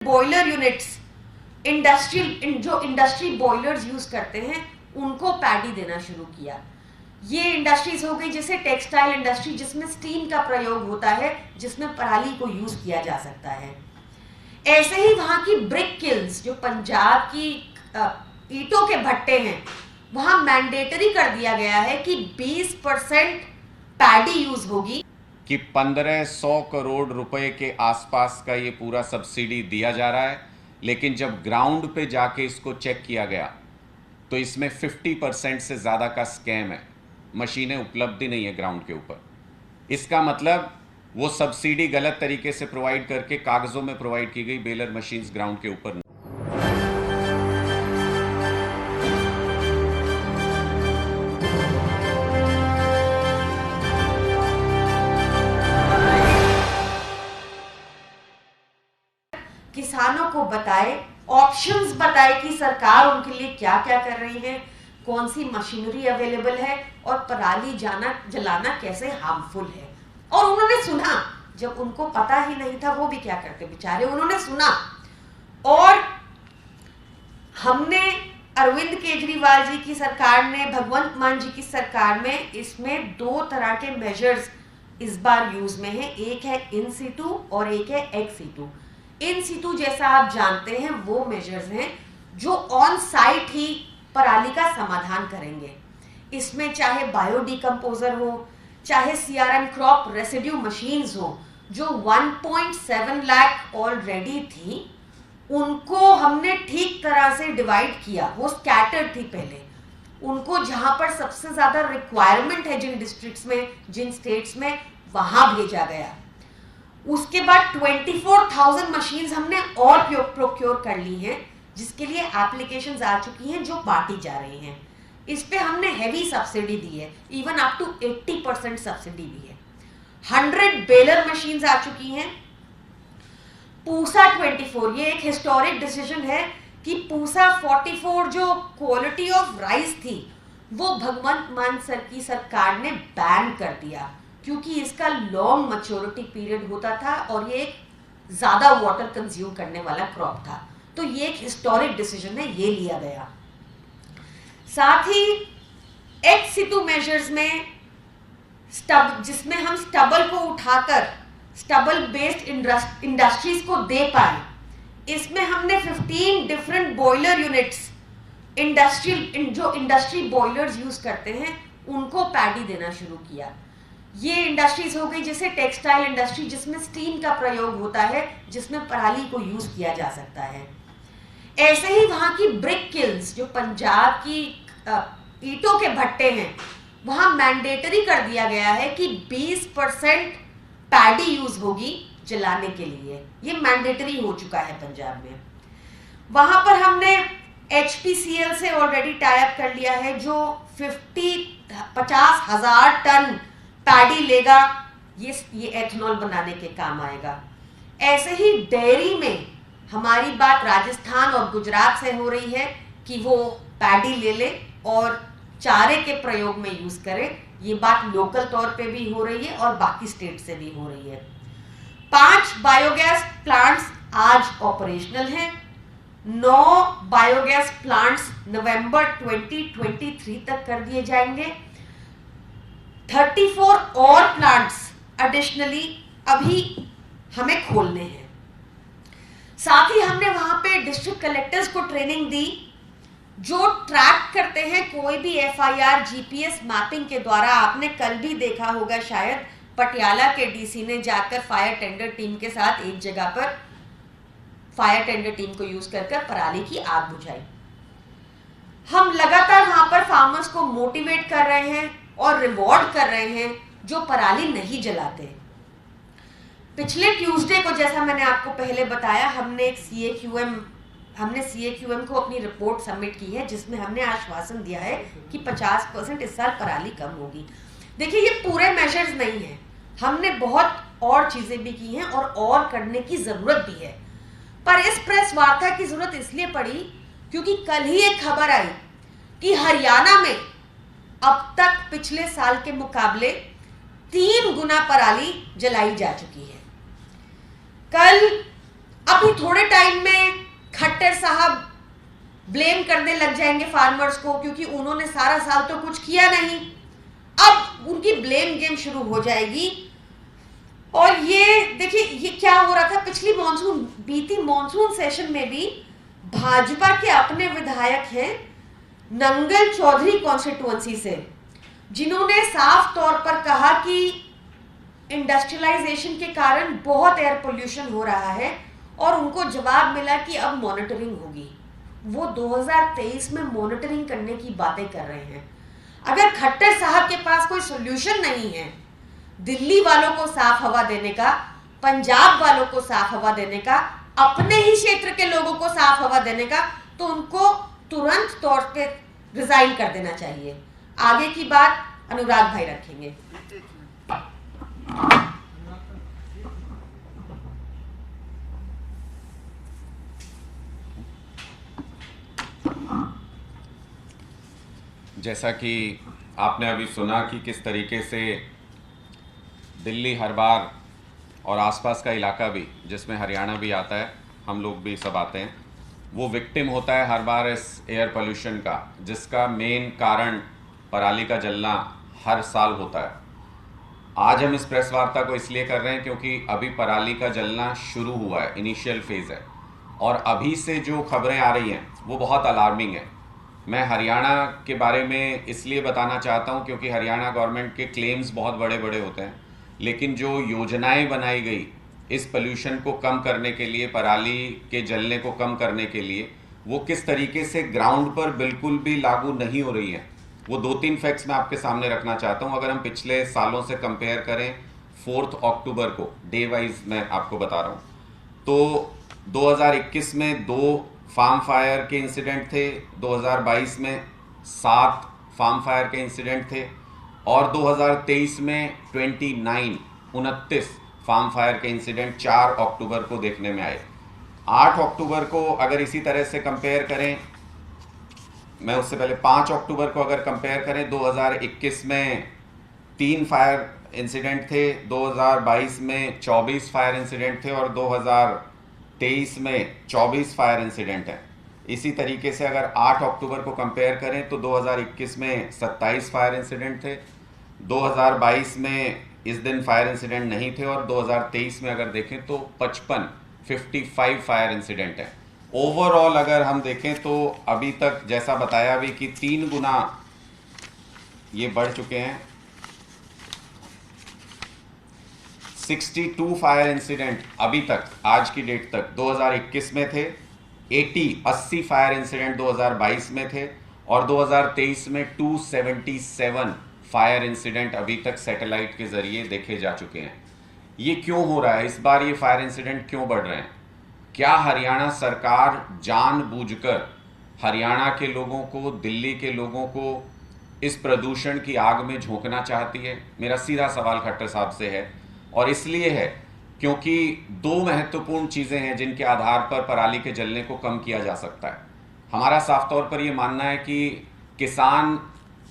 Boiler units industry boilers use करते हैं उनको पैडी देना शुरू किया। ये इंडस्ट्रीज हो गई जैसे टेक्सटाइल इंडस्ट्री जिसमें स्टीम का प्रयोग होता है, जिसमें पराली को यूज किया जा सकता है। ऐसे ही वहां की ब्रिक किल्स जो पंजाब की ईंटों के भट्टे हैं, वहां मैंडेटरी कर दिया गया है कि 20% पैडी यूज होगी। कि 1500 करोड़ रुपए के आसपास का ये पूरा सब्सिडी दिया जा रहा है, लेकिन जब ग्राउंड पे जाके इसको चेक किया गया तो इसमें 50% से ज़्यादा का स्कैम है। मशीनें उपलब्ध ही नहीं है ग्राउंड के ऊपर। इसका मतलब वो सब्सिडी गलत तरीके से प्रोवाइड करके कागज़ों में प्रोवाइड की गई बेलर मशीन्स ग्राउंड के ऊपर। किसानों को बताए, ऑप्शंस बताए कि सरकार उनके लिए क्या क्या कर रही है, कौन सी मशीनरी अवेलेबल है और पराली जलाना कैसे हार्मफुल है। और उन्होंने सुना, जब उनको पता ही नहीं था वो भी क्या करते बेचारे, उन्होंने सुना। और हमने अरविंद केजरीवाल जी की सरकार ने, भगवंत मान जी की सरकार में इसमें 2 तरह के मेजर्स इस बार यूज में है। एक है इन सीटू और एक है एक्स सीटू। इन सीटू जैसा आप जानते हैं वो मेजर्स हैं जो ऑन साइट ही पराली का समाधान करेंगे। इसमें चाहे बायोडिकम्पोजर हो, चाहे सीआरएम क्रॉप रेसिड्यू मशीन्स हो, जो 1.7 लाख ऑलरेडी थी, उनको हमने ठीक तरह से डिवाइड किया। वो स्कैटर्ड थी पहले, उनको जहां पर सबसे ज्यादा रिक्वायरमेंट है, जिन डिस्ट्रिक्ट्स में, जिन स्टेट्स में, वहां भेजा गया। उसके बाद 24,000 मशीन्स हमने और प्रोक्योर कर ली हैं, जिसके लिए एप्लीकेशंस आ चुकी हैं, जो बांटी जा रही हैं। इस पे हमने हेवी सब्सिडी दी है, इवन अप टू 80% सब्सिडी दी है। 100 बेलर मशीन्स आ चुकी हैं। पूसा 24, ये एक हिस्टोरिक डिसीजन है कि पूसा 44 जो क्वालिटी ऑफ राइस थी, वो भगवंत मान सर की सरकार ने बैन कर दिया, क्योंकि इसका लॉन्ग मैच्योरिटी पीरियड होता था और ये एक ज्यादा वाटर कंज्यूम करने वाला क्रॉप था। तो ये एक हिस्टोरिक डिसीजन है, ये लिया गया। साथ ही एक्स सीटू मेजर्स में जिसमें हम स्टबल को उठाकर स्टबल बेस्ड इंडस्ट्रीज को दे पाए, इसमें हमने 15 different boiler units industry boilers use करते हैं उनको पैडी देना शुरू किया। ये इंडस्ट्रीज हो गई जैसे टेक्सटाइल इंडस्ट्री जिसमें स्टीम का प्रयोग होता है, जिसमें पराली को यूज किया जा सकता है। ऐसे ही वहां की ब्रिक किल्स जो पंजाब की ईंटों के भट्टे हैं, वहां मैंडेटरी कर दिया गया है कि 20% पैडी यूज होगी जलाने के लिए। ये मैंडेटरी हो चुका है पंजाब में। वहां पर हमने HPCL से ऑलरेडी टाई अप कर लिया है, जो 50,000 टन पैडी लेगा। ये एथेनॉल बनाने के काम आएगा। ऐसे ही डेयरी में हमारी बात राजस्थान और गुजरात से हो रही है कि वो पैडी ले ले और चारे के प्रयोग में यूज करे। ये बात लोकल तौर पे भी हो रही है और बाकी स्टेट से भी हो रही है। 5 बायोगैस प्लांट्स आज ऑपरेशनल हैं। 9 बायोगैस प्लांट्स नवंबर 2023 तक कर दिए जाएंगे। 34 और प्लांट्स एडिशनली अभी हमें खोलने हैं। साथ ही हमने वहां पे डिस्ट्रिक्ट कलेक्टर्स को ट्रेनिंग दी, जो ट्रैक करते हैं कोई भी FIR GPS मैपिंग के द्वारा। आपने कल भी देखा होगा शायद, पटियाला के DC ने जाकर फायर टेंडर टीम के साथ एक जगह पर फायर टेंडर टीम को यूज कर पराली की आग बुझाई। हम लगातार वहां पर फार्मर्स को मोटिवेट कर रहे हैं और रिवॉर्ड कर रहे हैं जो पराली नहीं जलाते। पिछले ट्यूसडे को, जैसा मैंने आपको पहले बताया, हमने एक CAQM को अपनी रिपोर्ट सबमिट की है, जिसमें हमने आश्वासन दिया है कि 50% इस साल पराली कम होगी। देखिए, ये पूरे मेजर्स नहीं है, हमने बहुत और चीजें भी की हैं और करने की जरूरत भी है। पर इस प्रेस वार्ता की जरूरत इसलिए पड़ी क्योंकि कल ही एक खबर आई कि हरियाणा में अब तक पिछले साल के मुकाबले 3 गुना पराली जलाई जा चुकी है। कल अभी थोड़े टाइम में खट्टर साहब ब्लेम करने लग जाएंगे फार्मर्स को, क्योंकि उन्होंने सारा साल तो कुछ किया नहीं। अब उनकी ब्लेम गेम शुरू हो जाएगी। और ये देखिए, ये क्या हो रहा था पिछली बीती मॉनसून सेशन में भी भाजपा के अपने विधायक हैं नंगल चौधरी कॉन्स्टिट्युएंसी से, जिन्होंने साफ तौर पर कहा कि इंडस्ट्रियलाइजेशन के कारण बहुत एयर पोल्यूशन हो रहा है, और उनको जवाब मिला कि अब मॉनिटरिंग होगी। वो 2023 में मॉनिटरिंग करने की बातें कर रहे हैं। अगर खट्टर साहब के पास कोई सॉल्यूशन नहीं है दिल्ली वालों को साफ हवा देने का, पंजाब वालों को साफ हवा देने का, अपने ही क्षेत्र के लोगों को साफ हवा देने का, तो उनको तुरंत तौर पे रिजाइन कर देना चाहिए। आगे की बात अनुराग भाई रखेंगे। जैसा कि आपने अभी सुना कि किस तरीके से दिल्ली हर बार और आसपास का इलाका भी, जिसमें हरियाणा भी आता है, हम लोग भी सब आते हैं, वो विक्टिम होता है हर बार इस एयर पोल्यूशन का, जिसका मेन कारण पराली का जलना हर साल होता है। आज हम इस प्रेस वार्ता को इसलिए कर रहे हैं क्योंकि अभी पराली का जलना शुरू हुआ है, इनिशियल फेज़ है, और अभी से जो खबरें आ रही हैं वो बहुत अलार्मिंग है। मैं हरियाणा के बारे में इसलिए बताना चाहता हूं क्योंकि हरियाणा गवर्नमेंट के क्लेम्स बहुत बड़े बड़े होते हैं, लेकिन जो योजनाएं बनाई गई इस पोल्यूशन को कम करने के लिए, पराली के जलने को कम करने के लिए, वो किस तरीके से ग्राउंड पर बिल्कुल भी लागू नहीं हो रही हैं। वो 2-3 फैक्ट्स मैं आपके सामने रखना चाहता हूं। अगर हम पिछले सालों से कंपेयर करें, 4 अक्टूबर को डे वाइज मैं आपको बता रहा हूं, तो 2021 में 2 फार्म फायर के इंसिडेंट थे, 2022 में 7 फार्म फायर के इंसिडेंट थे, और 2023 में 29 फार्म फायर के इंसिडेंट 4 अक्टूबर को देखने में आए। 8 अक्टूबर को अगर इसी तरह से कंपेयर करें, मैं उससे पहले 5 अक्टूबर को अगर कंपेयर करें, 2021 में 3 फायर इंसिडेंट थे, 2022 में 24 फायर इंसिडेंट थे, और 2023 में 24 फायर इंसिडेंट हैं। इसी तरीके से अगर 8 अक्टूबर को कंपेयर करें तो 2021 में 27 फायर इंसिडेंट थे, 2022 में इस दिन फायर इंसिडेंट नहीं थे, और 2023 में अगर देखें तो 55 फायर इंसिडेंट हैं। ओवरऑल अगर हम देखें तो अभी तक जैसा बताया भी कि 3 गुना ये बढ़ चुके हैं। 62 फायर इंसिडेंट अभी तक, आज की डेट तक 2021 में थे, 80 फायर इंसिडेंट 2022 में थे, और 2023 में 277 फायर इंसिडेंट अभी तक सैटेलाइट के जरिए देखे जा चुके हैं। ये क्यों हो रहा है? इस बार ये फायर इंसिडेंट क्यों बढ़ रहे हैं? क्या हरियाणा सरकार जानबूझकर हरियाणा के लोगों को, दिल्ली के लोगों को इस प्रदूषण की आग में झोंकना चाहती है? मेरा सीधा सवाल खट्टर साहब से है, और इसलिए है क्योंकि 2 महत्वपूर्ण चीज़ें हैं जिनके आधार पर पराली के जलने को कम किया जा सकता है। हमारा साफ तौर पर यह मानना है कि किसान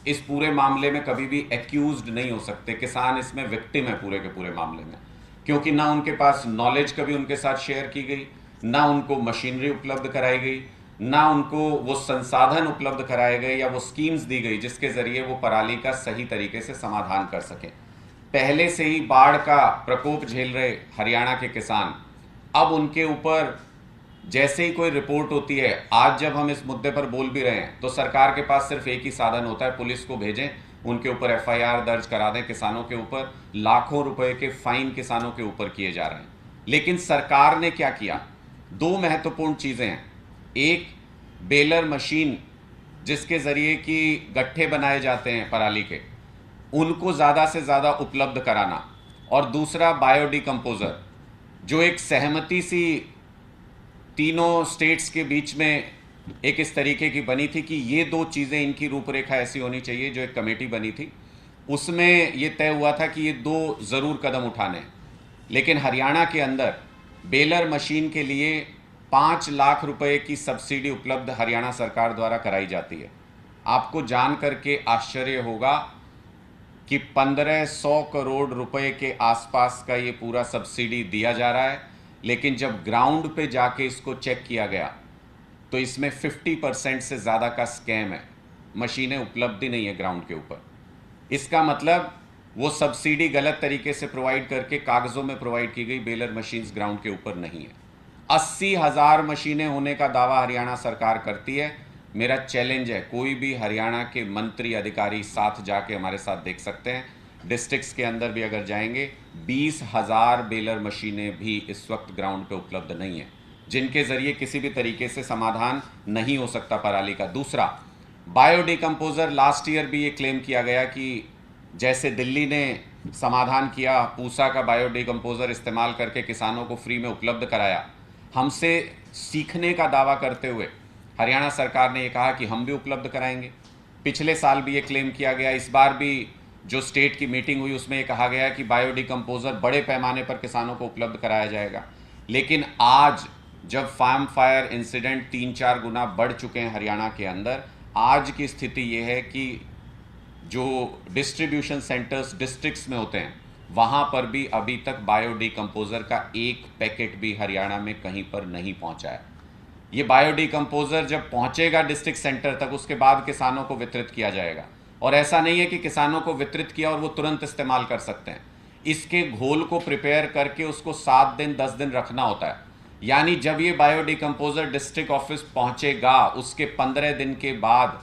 इस पूरे मामले में कभी भी एक्यूज्ड नहीं हो सकते। किसान इसमें विक्टिम है पूरे के पूरे मामले में, क्योंकि ना उनके पास नॉलेज कभी उनके साथ शेयर की गई, ना उनको मशीनरी उपलब्ध कराई गई, ना उनको वो संसाधन उपलब्ध कराए गए या वो स्कीम्स दी गई जिसके ज़रिए वो पराली का सही तरीके से समाधान कर सकें। पहले से ही बाढ़ का प्रकोप झेल रहे हरियाणा के किसान, अब उनके ऊपर जैसे ही कोई रिपोर्ट होती है, आज जब हम इस मुद्दे पर बोल भी रहे हैं तो सरकार के पास सिर्फ एक ही साधन होता है, पुलिस को भेजें, उनके ऊपर FIR दर्ज करा दें, किसानों के ऊपर लाखों रुपए के फाइन किसानों के ऊपर किए जा रहे हैं। लेकिन सरकार ने क्या किया? 2 महत्वपूर्ण चीज़ें हैं। एक, बेलर मशीन जिसके ज़रिए कि गट्ठे बनाए जाते हैं पराली के, उनको ज़्यादा से ज़्यादा उपलब्ध कराना, और दूसरा बायोडिकम्पोज़र, जो एक सहमति सी तीनों स्टेट्स के बीच में एक इस तरीके की बनी थी कि ये 2 चीज़ें, इनकी रूपरेखा ऐसी होनी चाहिए। जो एक कमेटी बनी थी उसमें ये तय हुआ था कि ये 2 ज़रूर कदम उठाने। लेकिन हरियाणा के अंदर बेलर मशीन के लिए 5 लाख रुपए की सब्सिडी उपलब्ध हरियाणा सरकार द्वारा कराई जाती है। आपको जान करके आश्चर्य होगा कि 1500 करोड़ रुपए के आसपास का ये पूरा सब्सिडी दिया जा रहा है, लेकिन जब ग्राउंड पे जाके इसको चेक किया गया तो इसमें 50% से ज़्यादा का स्कैम है। मशीनें उपलब्ध ही नहीं है ग्राउंड के ऊपर। इसका मतलब वो सब्सिडी गलत तरीके से प्रोवाइड करके कागज़ों में प्रोवाइड की गई बेलर मशीन्स ग्राउंड के ऊपर नहीं है। 80,000 मशीनें होने का दावा हरियाणा सरकार करती है। मेरा चैलेंज है, कोई भी हरियाणा के मंत्री अधिकारी साथ जाके हमारे साथ देख सकते हैं। डिस्ट्रिक्ट्स के अंदर भी अगर जाएंगे 20,000 बेलर मशीनें भी इस वक्त ग्राउंड पे उपलब्ध नहीं है, जिनके ज़रिए किसी भी तरीके से समाधान नहीं हो सकता पराली का। दूसरा, बायोडिकम्पोजर, लास्ट ईयर भी ये क्लेम किया गया कि जैसे दिल्ली ने समाधान किया, पूसा का बायोडिकम्पोजर इस्तेमाल करके किसानों को फ्री में उपलब्ध कराया, हमसे सीखने का दावा करते हुए हरियाणा सरकार ने ये कहा कि हम भी उपलब्ध कराएंगे। पिछले साल भी ये क्लेम किया गया, इस बार भी जो स्टेट की मीटिंग हुई उसमें ये कहा गया कि बायोडिकम्पोजर बड़े पैमाने पर किसानों को उपलब्ध कराया जाएगा। लेकिन आज जब फार्म फायर इंसिडेंट 3-4 गुना बढ़ चुके हैं हरियाणा के अंदर, आज की स्थिति ये है कि जो डिस्ट्रीब्यूशन सेंटर्स डिस्ट्रिक्ट्स में होते हैं वहाँ पर भी अभी तक बायोडिकम्पोजर का एक पैकेट भी हरियाणा में कहीं पर नहीं पहुँचा है। ये बायोडिकम्पोजर जब पहुँचेगा डिस्ट्रिक्ट सेंटर तक, उसके बाद किसानों को वितरित किया जाएगा। और ऐसा नहीं है कि किसानों को वितरित किया और वो तुरंत इस्तेमाल कर सकते हैं। इसके घोल को प्रिपेयर करके उसको 7 दिन 10 दिन रखना होता है। यानी जब ये बायोडिकम्पोजर डिस्ट्रिक्ट ऑफिस पहुँचेगा उसके 15 दिन के बाद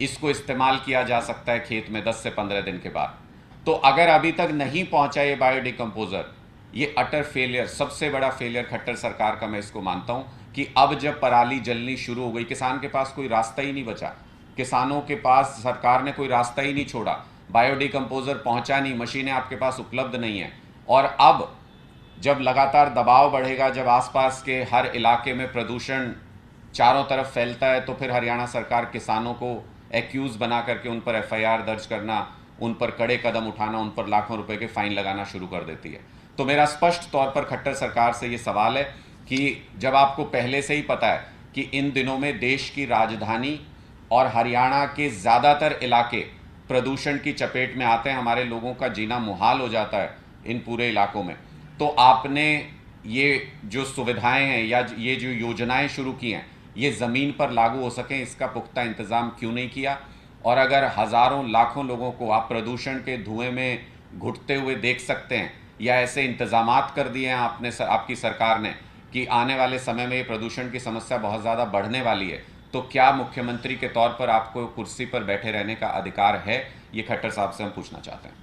इसको इस्तेमाल किया जा सकता है खेत में, 10 से 15 दिन के बाद। तो अगर अभी तक नहीं पहुंचा ये बायोडिकम्पोजर, ये अटर फेलियर, सबसे बड़ा फेलियर खट्टर सरकार का मैं इसको मानता हूं कि अब जब पराली जलनी शुरू हो गई, किसान के पास कोई रास्ता ही नहीं बचा। किसानों के पास सरकार ने कोई रास्ता ही नहीं छोड़ा, बायोडिकम्पोजर पहुंचा नहीं, मशीनें आपके पास उपलब्ध नहीं है। और अब जब लगातार दबाव बढ़ेगा, जब आसपास के हर इलाके में प्रदूषण चारों तरफ फैलता है, तो फिर हरियाणा सरकार किसानों को एक्यूज बना करके उन पर FIR दर्ज करना, उन पर कड़े कदम उठाना, उन पर लाखों रुपए के फाइन लगाना शुरू कर देती है। तो मेरा स्पष्ट तौर पर खट्टर सरकार से ये सवाल है कि जब आपको पहले से ही पता है कि इन दिनों में देश की राजधानी और हरियाणा के ज़्यादातर इलाके प्रदूषण की चपेट में आते हैं, हमारे लोगों का जीना मुहाल हो जाता है इन पूरे इलाकों में, तो आपने ये जो सुविधाएं हैं या ये जो योजनाएं शुरू की हैं ये ज़मीन पर लागू हो सकें, इसका पुख्ता इंतज़ाम क्यों नहीं किया? और अगर हज़ारों लाखों लोगों को आप प्रदूषण के धुएं में घुटते हुए देख सकते हैं या ऐसे इंतज़ामात कर दिए हैं आपकी सरकार ने कि आने वाले समय में ये प्रदूषण की समस्या बहुत ज़्यादा बढ़ने वाली है, तो क्या मुख्यमंत्री के तौर पर आपको कुर्सी पर बैठे रहने का अधिकार है? ये खट्टर साहब से हम पूछना चाहते हैं।